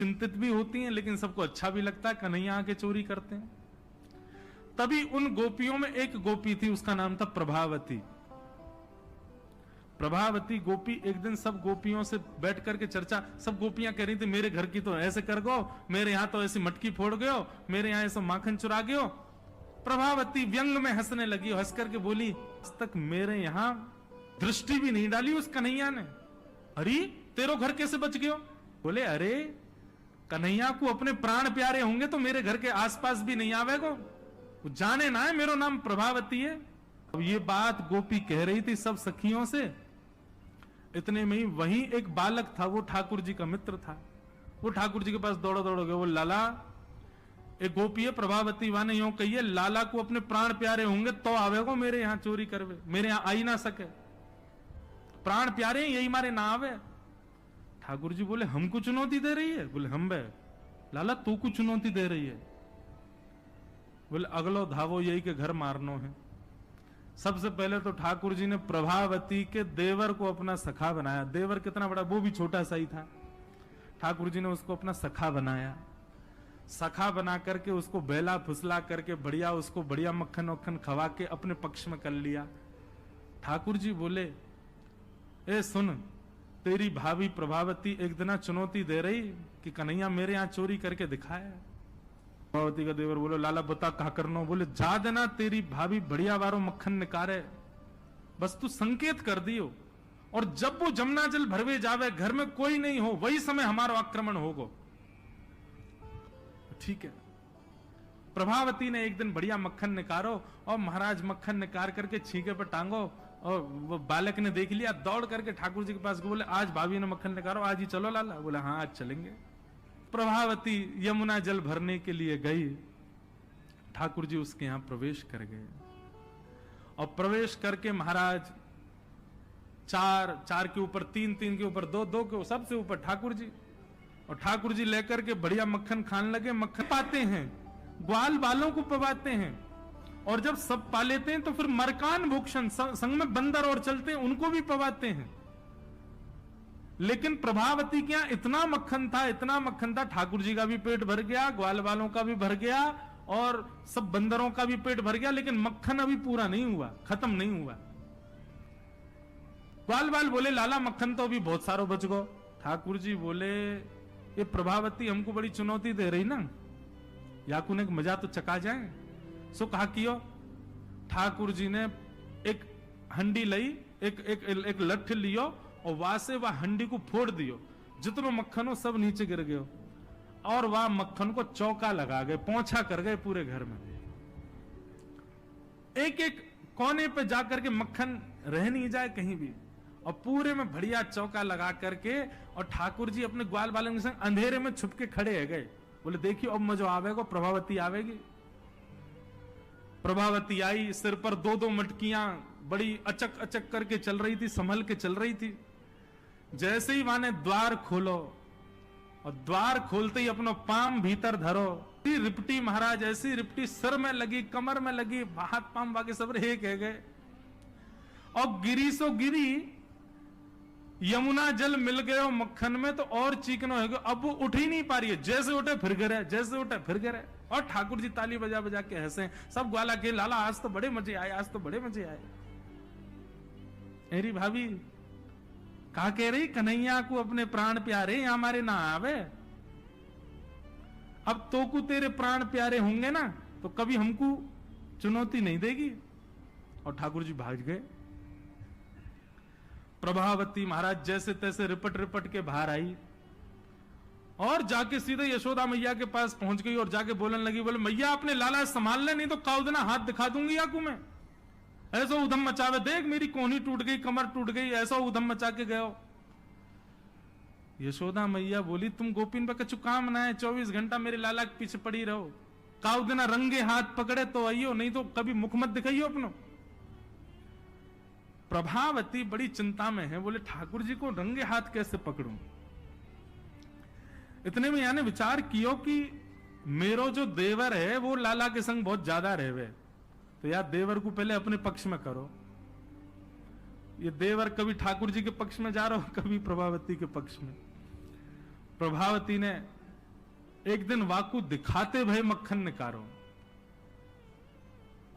चिंतित भी होती हैं, लेकिन सबको अच्छा भी लगता है, कन्हैया आके चोरी करते हैं। तभी उन गोपियों में एक गोपी थी, उसका नाम था प्रभावती। प्रभावती गोपी एक दिन सब गोपियों से बैठ करके चर्चा, सब गोपियां कह रही थी मेरे घर की तो ऐसे कर गो, मेरे यहां तो ऐसी मटकी फोड़ गयो, मेरे यहां ऐसा माखन चुरा गयो। प्रभावती व्यंग में हंसने लगी, हंस करके बोली आज तक मेरे यहां दृष्टि भी नहीं डाली उस कन्हैया ने। अरे तेरो घर कैसे बच गयो? बोले अरे कन्हैया को अपने प्राण प्यारे होंगे तो मेरे घर के आसपास भी नहीं आवेगो, वो जाने ना है मेरो नाम प्रभावती है। अब ये बात गोपी कह रही थी सब सखियों से। इतने में ही वहीं एक बालक था, वो ठाकुर जी का मित्र था। वो ठाकुर जी के पास दौड़ो दौड़ो गए, वो लाला एक गोपी है प्रभावती वाने यूं कहिए लाला को अपने प्राण प्यारे होंगे तो आवेगो मेरे यहां चोरी करवे, मेरे यहां आई ना सके, प्राण प्यारे यही मारे ना आवे। ठाकुर जी बोले हमको चुनौती दे रही है? बोले हम बे लाला तू को चुनौती दे रही है? बोले अगलो धावो यही के घर मारनो है। सबसे पहले तो ठाकुर जी ने प्रभावती के देवर को अपना सखा बनाया। देवर कितना बड़ा, वो भी छोटा सा ही था। ठाकुर जी ने उसको अपना सखा बनाया। सखा बना करके उसको बेला फुसला करके बढ़िया उसको बढ़िया मक्खन वक्खन खवा के अपने पक्ष में कर लिया। ठाकुर जी बोले ए सुन, तेरी भाभी प्रभावती एक दिन चुनौती दे रही कि कन्हैया मेरे यहां चोरी करके दिखाए। प्रभावती का देवर बोलो लाला बता कहा करनो? बोले जा देना तेरी भाभी बढ़िया वारो मक्खन निकारे, बस तू संकेत कर दियो, और जब वो जमुना जल भरवे जावे घर में कोई नहीं हो वही समय हमारा आक्रमण होगो। ठीक है। प्रभावती ने एक दिन बढ़िया मक्खन निकारो और महाराज मक्खन निकाल करके छीके पर टांगो, और वो बालक ने देख लिया, दौड़ करके ठाकुर जी के पास बोले आज भाभी ने मक्खन निकालो, आज ही चलो लाला। बोले हाँ आज चलेंगे। प्रभावती यमुना जल भरने के लिए गई। ठाकुर जी उसके यहां प्रवेश कर गए, और प्रवेश करके महाराज चार के ऊपर तीन के ऊपर दो के सबसे ऊपर ठाकुर जी, और ठाकुर जी लेकर के बढ़िया मक्खन खाने लगे। मक्खन पाते हैं, ग्वाल बालों को पवाते हैं, और जब सब पा लेते हैं तो फिर मरकान भूषण संग में बंदर और चलते हैं उनको भी पवाते हैं। लेकिन प्रभावती के यहां इतना मक्खन था, ठाकुर जी का भी पेट भर गया, ग्वाल वालों का भी भर गया, और सब बंदरों का भी पेट भर गया, लेकिन मक्खन अभी पूरा नहीं हुआ, खत्म नहीं हुआ। ग्वाल बाल बोले लाला मक्खन तो अभी बहुत सारो बच गो। ठाकुर जी बोले ये प्रभावती हमको बड़ी चुनौती दे रही ना, याकू ने मजा तो चका जाए। सो कहा कियो। ठाकुर जी ने एक हंडी लई, एक लठ लियो, और वहां से वह हंडी को फोड़ दियो, जितनो मक्खन हो सब नीचे गिर गयो, और वह मक्खन को चौका लगा गए, पोंछा कर गए पूरे घर में। एक कोने पे जाकर के मक्खन रह नहीं जाए कहीं भी, और पूरे में बढ़िया चौका लगा करके, और ठाकुर जी अपने ग्वाल बालन के संग अंधेरे में छुप के खड़े है गए। बोले देखियो अब मजा आवेगा, प्रभावती आवेगी। प्रभावती आई, सिर पर दो मटकियां बड़ी अचक अचक करके चल रही थी, संभल के चल रही थी। जैसे ही माने द्वार खोलो, और द्वार खोलते ही अपनो पाम भीतर धरो, रिपटी महाराज ऐसी रिपटी सिर में लगी, कमर में लगी, हाथ पाम बाकी सब रहे कह गए, और गिरी सो गिरी, यमुना जल मिल गए मक्खन में तो और चीकनो है, अब वो उठ ही नहीं पा रही है, जैसे उठे फिर गिरे, जैसे उठे फिर गिरे। और ठाकुर जी ताली बजा बजा के हंसे, सब ग्वाला के लाला आज तो बड़े मजे आए, आज तो बड़े मजे आए। मेरी भाभी कहा कह रही कन्हैया को अपने प्राण प्यारे यहां हमारे ना आवे, अब तो को तेरे प्राण प्यारे होंगे ना तो कभी हमको चुनौती नहीं देगी। और ठाकुर जी भाग गए। प्रभावती महाराज जैसे तैसे रिपट रिपट के बाहर आई, और जाके सीधे यशोदा मैया के पास पहुंच गई, और जाके बोलने लगी, बोले मैया अपने लाला संभाल ले, नहीं तो काउदना हाथ दिखा दूंगी याकू मैं। ऐसा उधम मचावे, देख मेरी कोहनी टूट गई, कमर टूट गई, ऐसा उधम मचा के गयो। यशोदा मैया बोली तुम गोपिन पे कछु काम ना है, 24 घंटा मेरे लाला के पीछे पड़ी रहो, काउदना रंगे हाथ पकड़े तो आइयो, नहीं तो कभी मुख मत दिखाइयो अपनो। प्रभावती बड़ी चिंता में है, बोले ठाकुर जी को रंगे हाथ कैसे पकड़ूं। इतने में यानी विचार कियो कि मेरो जो देवर है वो लाला के संग बहुत ज्यादा रहवे, तो यार देवर को पहले अपने पक्ष में करो। ये देवर कभी ठाकुर जी के पक्ष में जा रहा हो, कभी प्रभावती के पक्ष में। प्रभावती ने एक दिन वाकू दिखाते भय मक्खन निकारो।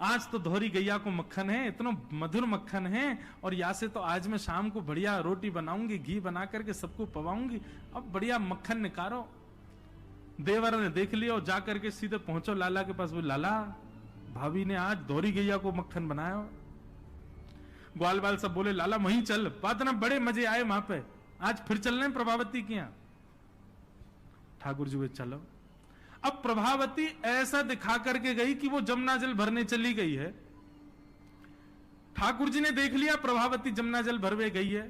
आज तो धोरी गैया को मक्खन है, इतना मधुर मक्खन है, और या से तो आज मैं शाम को बढ़िया रोटी बनाऊंगी, घी बना करके सबको पवाऊंगी, अब बढ़िया मक्खन निकारो। देवर ने देख लिया और जाकर के सीधे पहुंचो लाला के पास, बोले लाला भाभी ने आज धोरी गैया को मक्खन बनाया। ग्वाल बाल सब बोले लाला वहीं चल, बात ना बड़े मजे आए वहां पे, आज फिर चल रहे प्रभावती के यहां। ठाकुर जी वे चलो। अब प्रभावती ऐसा दिखा करके गई कि वो जमुना जल भरने चली गई है। ठाकुर जी ने देख लिया प्रभावती जमुना जल भरवे गई है,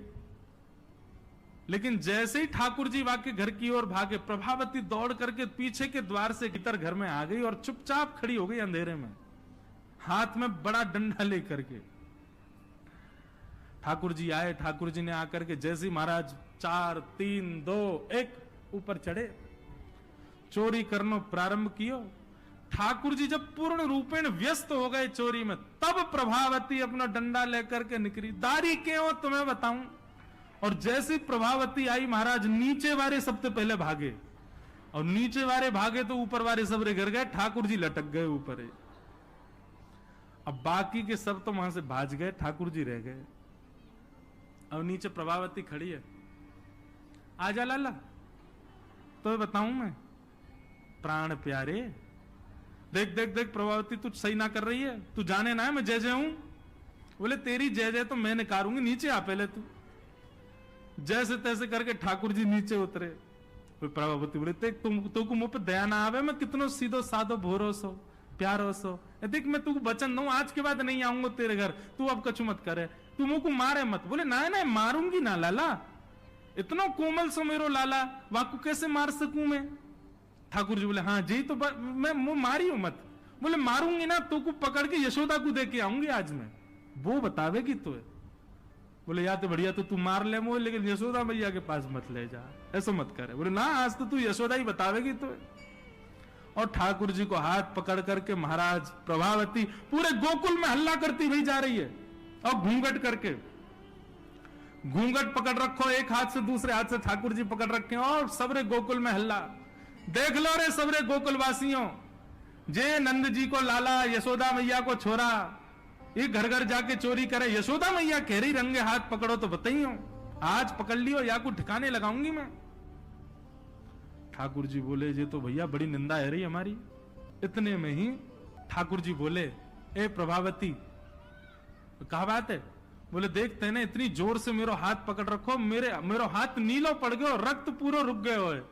लेकिन जैसे ही ठाकुर जी वाके घर की ओर भागे, प्रभावती दौड़ करके पीछे के द्वार से भीतर घर में आ गई और चुपचाप खड़ी हो गई अंधेरे में, हाथ में बड़ा डंडा लेकर के। ठाकुर जी आए, ठाकुर जी ने आकर के जैसे महाराज 4 3 2 1 ऊपर चढ़े, चोरी करनो प्रारंभ कियो। ठाकुर जी जब पूर्ण रूपेण व्यस्त हो गए चोरी में, तब प्रभावती अपना डंडा लेकर के निकली। दारी क्यों तुम्हें बताऊं। और जैसी प्रभावती आई महाराज, नीचे वाले सबसे पहले भागे, और नीचे वाले भागे तो ऊपर वाले सब गिर गए, ठाकुर जी लटक गए ऊपर। अब बाकी के सब तो वहां से भाज गए, ठाकुर जी रह गए। अब नीचे प्रभावती खड़ी है, आजा लाला तो बताऊं मैं। प्राण प्यारे, देख देख देख प्रभावती तू सही ना कर रही है, तू जाने ना है मैं जय जय हूं। बोले तेरी जय जय तो मैं निकारूंगी, नीचे आ पहले तू। जैसे तैसे करके ठाकुर जी नीचे उतरे। प्रभावती बोले तुमको मुंह पे दया ना आवे, मैं कितनो सीधो साधो भरोसो प्यारोसो, देख मैं तुमको वचन दूं आज के बाद नहीं आऊंगा तेरे घर, तू अब कछु मत करे, तू मुंह को मारे मत। बोले ना ना मारूंगी ना लाला, इतना कोमल सो मेरो लाला, वाकू कैसे मार सकूं मैं। ठाकुर जी बोले हाँ जी तो मैं मुंह मारी हूं मत। बोले मारूंगी ना तो को पकड़ के यशोदा को दे के आऊंगी आज मैं, वो बतावेगी तो। बोले या तो बढ़िया तो तू मार ले मुझे, लेकिन यशोदा मैया के पास मत ले जा, ऐसा मत करे। बोले ना आज तो तू यशोदा ही बतावेगी तो। और ठाकुर जी को हाथ पकड़ करके महाराज प्रभावती पूरे गोकुल में हल्ला करती हुई जा रही है, और घूंघट करके, घूंघट पकड़ रखो एक हाथ से, दूसरे हाथ से ठाकुर जी पकड़ रखे, और सबरे गोकुल में हल्ला। देख लो रे सबरे गोकुल वासियों, जे नंद जी को लाला, यशोदा मैया को छोरा, ये घर घर जाके चोरी करे। यशोदा मैया कह रही रंगे हाथ पकड़ो तो बताइयो, आज पकड़ लियो या को ठिकाने लगाऊंगी मैं। ठाकुर जी बोले ये तो भैया बड़ी निंदा है रही हमारी। इतने में ही ठाकुर जी बोले ए प्रभावती कहा बात है। बोले देखते ना इतनी जोर से मेरो हाथ पकड़ रखो, मेरो हाथ नीलो पड़ गयो, रक्त पूरा रुक गयो है,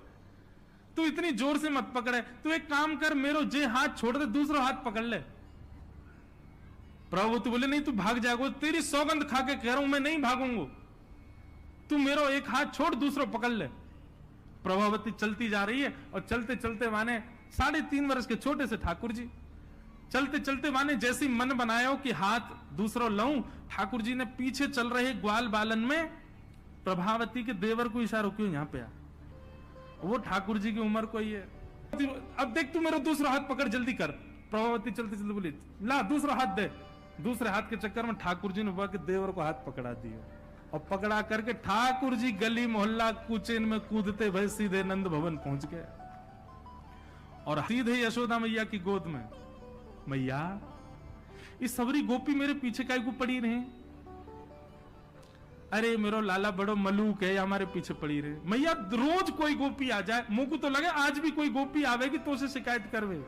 तू इतनी जोर से मत पकड़े, तू एक काम कर मेरो जे हाथ छोड़ दे दूसरा हाथ पकड़ ले। प्रभु तो बोले नहीं तू भाग जाएगा, तेरी सौगंध खा के कह रहा हूं मैं नहीं भागूंगा, तू मेरो एक हाथ छोड़ दूसरा पकड़ ले। प्रभावती चलती जा रही है, और चलते चलते माने 3.5 वर्ष के छोटे से ठाकुर जी चलते चलते माने जैसी मन बनायो कि हाथ दूसरा लाऊं, ठाकुर जी ने पीछे चल रहे ग्वाल बालन में प्रभावती के देवर को इशारा क्यों यहां पे आ, वो ठाकुर जी की उम्र को ही है। अब देख तू मेरा दूसरा हाथ पकड़ जल्दी कर। प्रभावती चलते चलते बोली ला दूसरा हाथ दे। दूसरे हाथ के चक्कर में ठाकुर जी ने वह के देवर को हाथ पकड़ा दिया, और पकड़ा करके ठाकुर जी गली मोहल्ला कुचेन में कूदते भय सीधे नंद भवन पहुंच गए, और सीधे यशोदा मैया की गोद में। मैया इस सबरी गोपी मेरे पीछे काहे को पड़ी रहे, अरे मेरो लाला बड़ो मलूक है, हमारे पीछे पड़ी रहे। मैया रोज कोई गोपी आ जाए, मुंह को तो लगे आज भी कोई गोपी आवेगी तो उसे शिकायत करवे।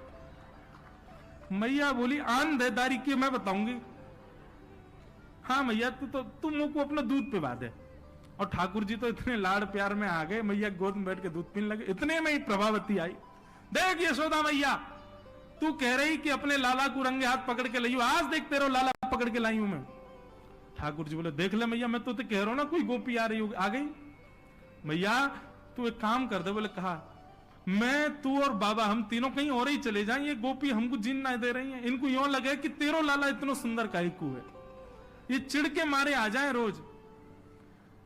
मैया बोली आन देदारी की मैं बताऊंगी। हाँ मैया तू मुंह को अपना दूध पिवा दे। और ठाकुर जी तो इतने लाड़ प्यार में आ गए, मैया गोद में बैठ के दूध पीने लगे। इतने में ही प्रभावती आई, देख यशोदा मैया तू कह रही कि अपने लाला को रंगे हाथ पकड़ के लाई, आज देख तेरा लाला पकड़ के लाई हूं मैं। ठाकुर जी बोले देख ले मैया मैं तो कह रहा हूं ना कोई गोपी आ रही होगी, आ गई। मैया तू एक काम कर दे। बोले कहा मैं तू और बाबा हम तीनों कहीं और ही चले जाएं, ये गोपी हमको जीन ना दे रही हैं, इनको यूं लगे कि तेरो लाला इतना सुंदर काहिकू है, ये चिढ़ के मारे आ जाए रोज।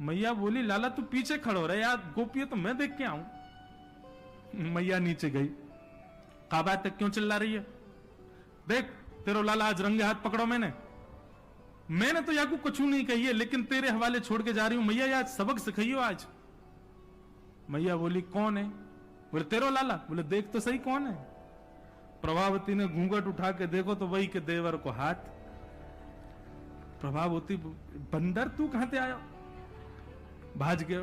मैया बोली लाला तू पीछे खड़ो रहे यार, गोपी है तो मैं देख के आऊं। मैया नीचे गई, कहा बात है क्यों चिल्ला रही है, देख तेरो लाला आज रंगे हाथ पकड़ो। मैंने तो याकू कुछ नहीं कही है, लेकिन तेरे हवाले छोड़ के जा रही हूं। मैया यार सबक सिखाइयो आज। मैया बोली कौन है। बोले तेरो लाला? बोले देख तो सही कौन है। प्रभावती ने घूंघट उठा के देखो तो वही के देवर को हाथ। प्रभावती, बंदर तू कहां से आयो? भाज गयो।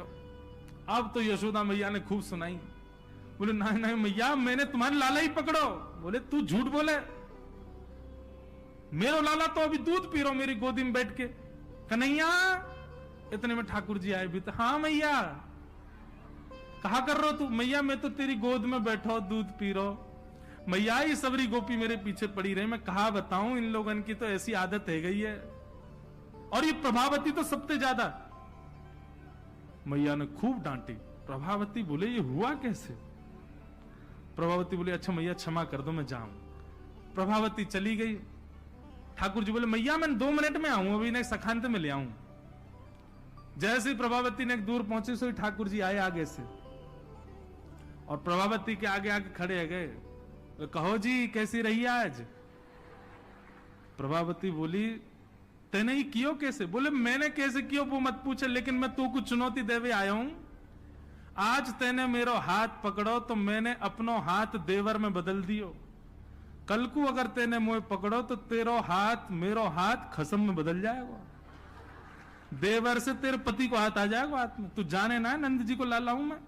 अब तो यशोदा मैया ने खूब सुनाई। बोले नहीं नहीं मैया, मैंने तुम्हारे लाला ही पकड़ो। बोले तू झूठ बोले, मेरो लाला तो अभी दूध पी रहा मेरी गोदी में बैठ के। कन्हैया, इतने में ठाकुर जी आए भी तो, हाँ मैया कहा कर रहे हो तू? मैया मैं तो तेरी गोद में बैठो दूध पी रहा। मैया ये सबरी गोपी मेरे पीछे पड़ी रही, मैं कहा बताऊं, इन लोगों की तो ऐसी आदत है गई है, और ये प्रभावती तो सबसे ज्यादा। मैया ने खूब डांटी। प्रभावती बोले ये हुआ कैसे? प्रभावती बोले अच्छा मैया क्षमा कर दो, मैं जाऊं। प्रभावती चली गई। ठाकुर जी बोले मैया मैं 2 मिनट में आऊं, अभी नहीं सखांत में ले आऊं। जैसे ही प्रभावती ने दूर पहुंचे सो ठाकुर जी आए आगे से, और प्रभावती के आगे आगे खड़े है गए। कहो जी कैसी रही आज? प्रभावती बोली तेने ही कियो कैसे? बोले मैंने कैसे कियो वो मत पूछे, लेकिन मैं तू को चुनौती देवे आया हूं। आज तेने मेरो हाथ पकड़ो तो मैंने अपनो हाथ देवर में बदल दियो। कल को अगर तेने मुझे पकड़ो तो तेरो हाथ मेरो हाथ खसम में बदल जाएगा। देवर से तेरे पति को हाथ आ जाएगा हाथ में। तू जाने ना नंद जी को लाला हूं मैं।